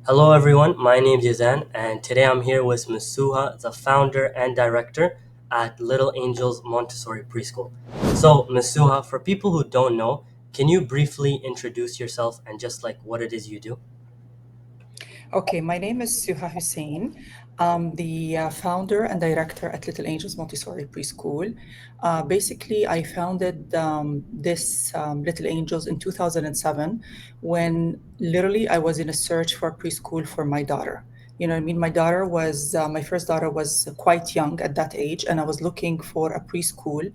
Hello, everyone. My name is Yazan, and today I'm here with Masuha, the founder and director at Little Angels Montessori Preschool. So, Masuha, for people who don't know, can you briefly introduce yourself and just like what it is you do? Okay, my name is Suha Hussein. I'm the founder and director at Little Angels Montessori Preschool. Basically, I founded this Little Angels in 2007 when literally I was in a search for a preschool for my daughter. You know what I mean? My first daughter was quite young at that age, and I was looking for a preschool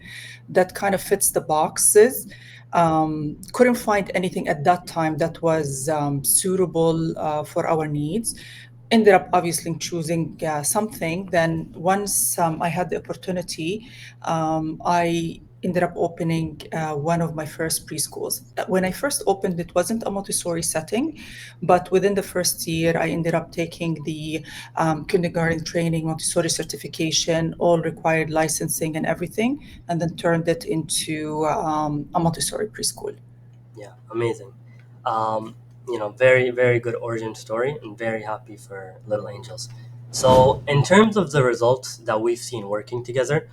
that kind of fits the boxes. Couldn't find anything at that time that was suitable for our needs. Ended up obviously choosing something. Then once I had the opportunity, I ended up opening one of my first preschools. When I first opened, it wasn't a Montessori setting, but within the first year, I ended up taking the kindergarten training, Montessori certification, all required licensing and everything, and then turned it into a Montessori preschool. Yeah, amazing. Um, very, very good origin story and very happy for Little Angels. So, in terms of the results that we've seen working together,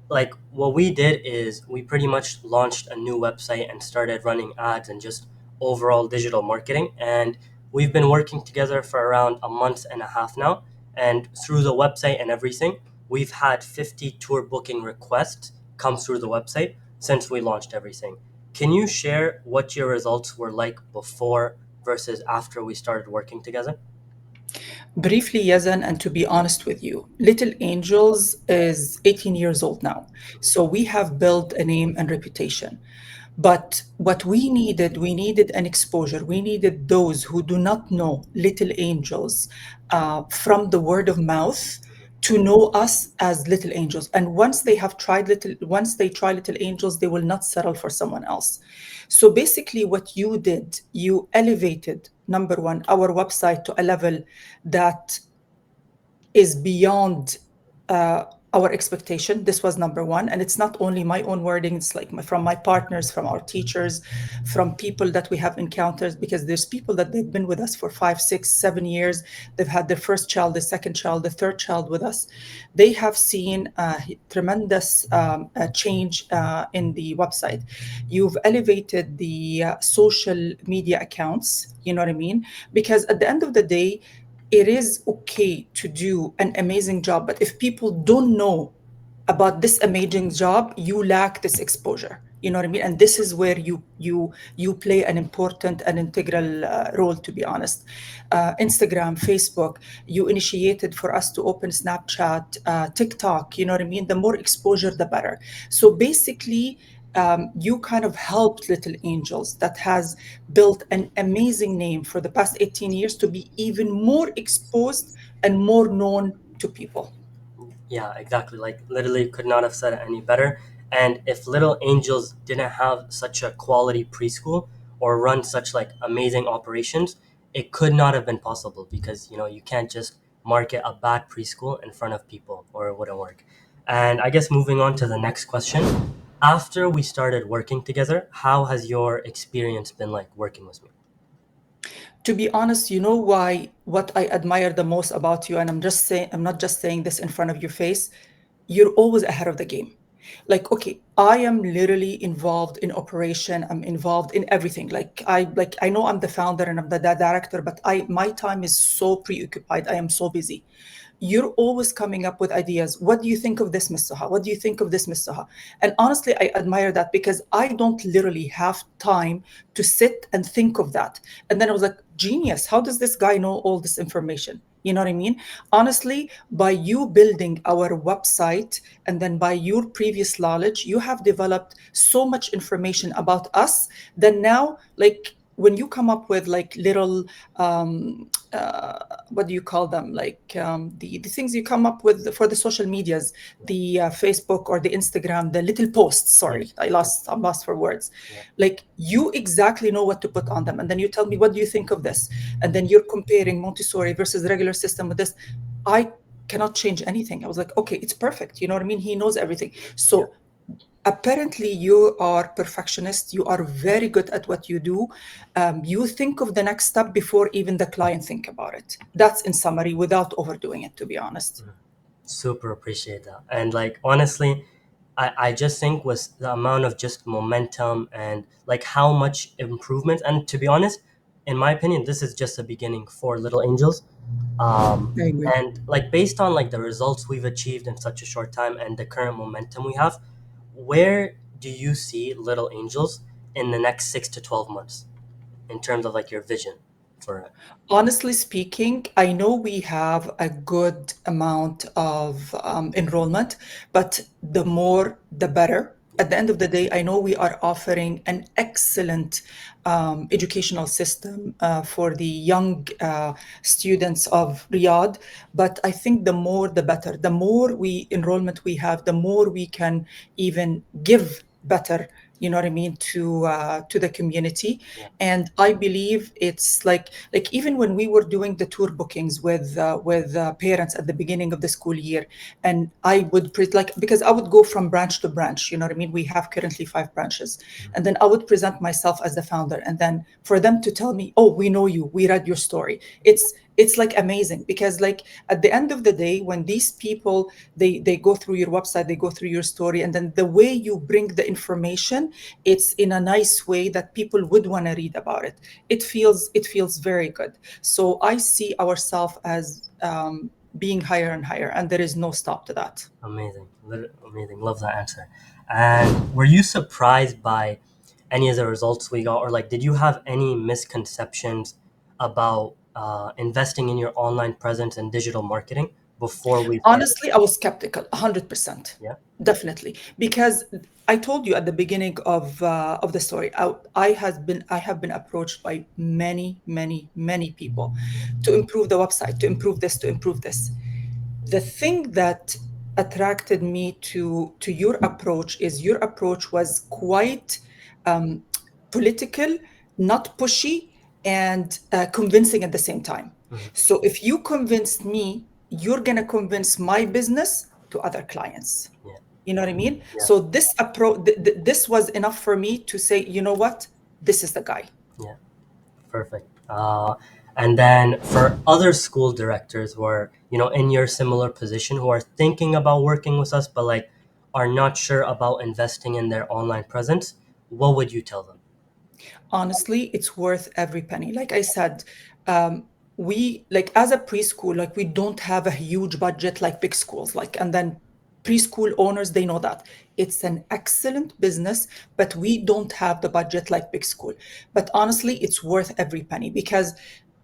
like what we did is we pretty much launched a new website and started running ads and just overall digital marketing, and we've been working together for around a month and a half now, and through the website and everything we've had 50 tour booking requests come through the website since we launched everything. Can you share what your results were like before versus after we started working together? Briefly, Yazan, and to be honest with you, Little Angels is 18 years old now. So we have built a name and reputation. But what we needed an exposure. We needed those who do not know Little Angels from the word of mouth to know us as Little Angels. And once they try Little Angels, they will not settle for someone else. So basically, what you did, you elevated, number one, our website to a level that is beyond uh, our expectation. This was number one. And it's not only my own wording, it's like from my partners, from our teachers, from people that we have encountered, because there's people that they've been with us for 5, 6, 7 years. They've had their first child, the second child, the third child with us. They have seen tremendous change in the website. You've elevated the social media accounts, you know what I mean? Because at the end of the day, it is okay to do an amazing job, but if people don't know about this amazing job, you lack this exposure. You know what I mean? And this is where you play an important and integral role. To be honest, Instagram, Facebook, you initiated for us to open Snapchat, TikTok. You know what I mean? The more exposure, the better. So basically, you kind of helped Little Angels that has built an amazing name for the past 18 years to be even more exposed and more known to people. Yeah, exactly. Like literally could not have said it any better. And if Little Angels didn't have such a quality preschool or run such like amazing operations, it could not have been possible because you can't just market a bad preschool in front of people or it wouldn't work. And I guess moving on to the next question. After we started working together, how has your experience been like working with me? To be honest, you know why what I admire the most about you, and I'm not just saying this in front of your face, you're always ahead of the game. Like, okay, I am literally involved in operation, I'm involved in everything. Like I know I'm the founder and I'm the director, but I my time is so preoccupied. I am so busy. You're always coming up with ideas. What do you think of this, Miss Suha? What do you think of this, Miss Suha? And honestly, I admire that because I don't literally have time to sit and think of that. And then I was like, genius, how does this guy know all this information? You know what I mean? Honestly, by you building our website and then by your previous knowledge, you have developed so much information about us that now, like, when you come up with like little what do you call them, like the things you come up with for the social medias, the Facebook or the Instagram, the little posts, Yeah, sorry, I'm lost for words. yeah, Like, you exactly know what to put on them, and then you tell me, what do you think of this? And then you're comparing Montessori versus the regular system with this. I cannot change anything. I was like, okay, it's perfect. You know what I mean? He knows everything. yeah. So Apparently, you are perfectionist. You are very good at what you do. You think of the next step before even the client think about it. That's in summary, without overdoing it, to be honest. Super appreciate that. And like honestly, I just think was the amount of just momentum and like how much improvement. And to be honest, in my opinion, this is just a beginning for Little Angels. I agree. And like based on like the results we've achieved in such a short time and the current momentum we have, where do you see Little Angels in the next 6 to 12 months in terms of like your vision for it? Honestly speaking, I know we have a good amount of enrollment, but the more, the better. At the end of the day, I know we are offering an excellent educational system for the young students of Riyadh. But I think the more, the better. The more we enrollment we have, the more we can even give better, you know what I mean, to the community. Yeah. And I believe it's like even when we were doing the tour bookings with parents at the beginning of the school year, and I would like, because I would go from branch to branch, you know what I mean, we have currently 5 branches, and then I would present myself as the founder, and then for them to tell me, oh, we know you, we read your story. It's like amazing, because like at the end of the day, when these people, they go through your website, they go through your story, and then the way you bring the information, it's in a nice way that people would want to read about it. It feels very good. So I see ourselves as being higher and higher, and there is no stop to that. Amazing. Amazing. Love that answer. And were you surprised by any of the results we got, or like, did you have any misconceptions about investing in your online presence and digital marketing before we started? Honestly, I was skeptical, 100%. Yeah. Definitely, because I told you at the beginning of the story, I have been approached by many people to improve the website, to improve this, to improve this. The thing that attracted me to your approach is your approach was quite um, political, not pushy, and convincing at the same time. Mhm. So if you convinced me, you're gonna convince my business to other clients. Yeah. You know what I mean? Yeah. So this approach, this was enough for me to say, you know what, this is the guy. Yeah. Perfect. And then for other school directors who are, in your similar position, who are thinking about working with us, but like are not sure about investing in their online presence, what would you tell them? Honestly, it's worth every penny. Like I said, we, like as a preschool, like we don't have a huge budget like big schools, like, and then preschool owners, they know that it's an excellent business, but we don't have the budget like big school. But honestly, it's worth every penny, because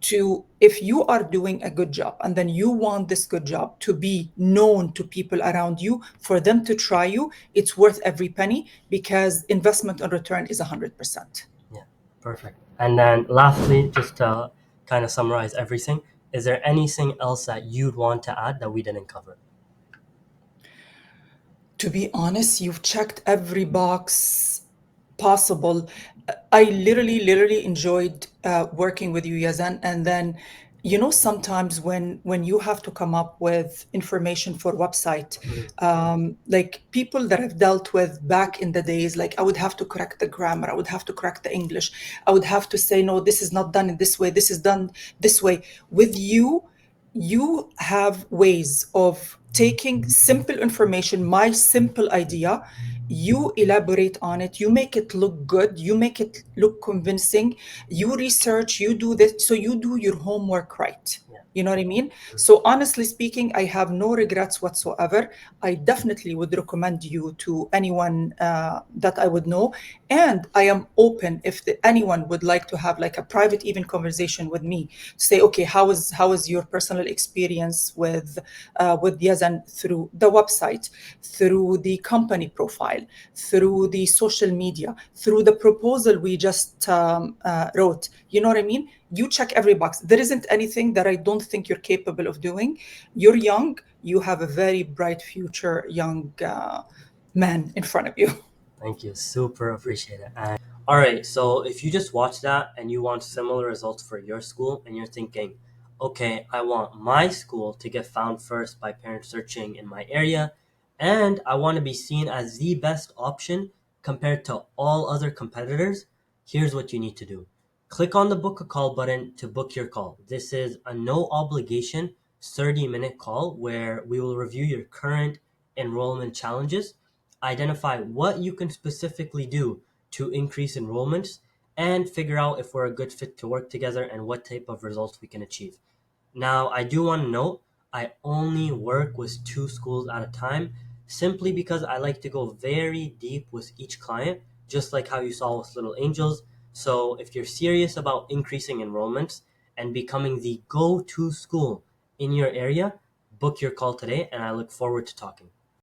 to if you are doing a good job, and then you want this good job to be known to people around you, for them to try you, it's worth every penny, because investment and return is 100%. Yeah, perfect. And then lastly, just to kind of summarize everything, is there anything else that you'd want to add that we didn't cover? To be honest, you've checked every box possible. I literally enjoyed working with you, Yazan. And then, sometimes when you have to come up with information for website, Mhm. like people that I've dealt with back in the days, like I would have to correct the grammar, I would have to correct the English, I would have to say, no, this is not done in this way, this is done this way. With you, you have ways of taking simple information, my simple idea, you elaborate on it, you make it look good, you make it look convincing, you research, you do this, so you do your homework right. Yeah. You know what I mean? So honestly speaking, I have no regrets whatsoever. I definitely would recommend you to anyone that I would know, and I am open if anyone would like to have like a private even conversation with me, say, okay, how is your personal experience with Yazan, through the website, through the company profile, through the social media, through the proposal we just wrote. You know what I mean? You check every box. There isn't anything that I don't think you're capable of doing. You're young. You have a very bright future, young man in front of you. Thank you. Super appreciate it. And all right, so if you just watch that and you want similar results for your school and you're thinking, okay, I want my school to get found first by parents searching in my area, and I want to be seen as the best option compared to all other competitors, here's what you need to do. Click on the book a call button to book your call. This is a no obligation 30-minute call where we will review your current enrollment challenges, identify what you can specifically do to increase enrollments, and figure out if we're a good fit to work together and what type of results we can achieve. Now, I do want to note I only work with two schools at a time simply because I like to go very deep with each client, just like how you saw with Little Angels. So, if you're serious about increasing enrollments and becoming the go to school in your area, book your call today, and I look forward to talking.